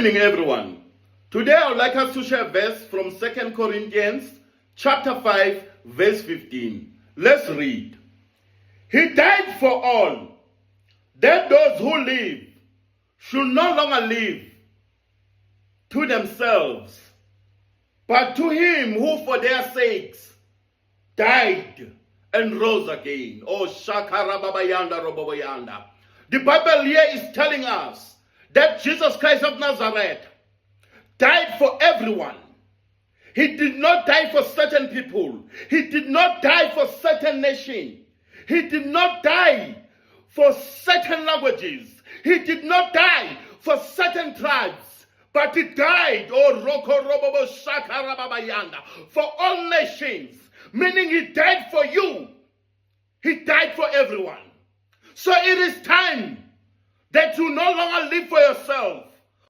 evening, everyone. Today, I would like us to share a verse from 2 Corinthians chapter 5, verse 15. Let's read. He died for all, that those who live should no longer live to themselves, but to him who for their sakes died and rose again. Oh, Shakarababayanda Robobayanda. The Bible here is telling us that Jesus Christ of Nazareth died for everyone. He did not die for certain people. He did not die for certain nation. He did not die for certain languages. He did not die for certain tribes. But he died, oh Roko Robobo Shakarababayanda, for all nations. Meaning he died for you. He died for everyone. So it is time that you no longer live for yourself.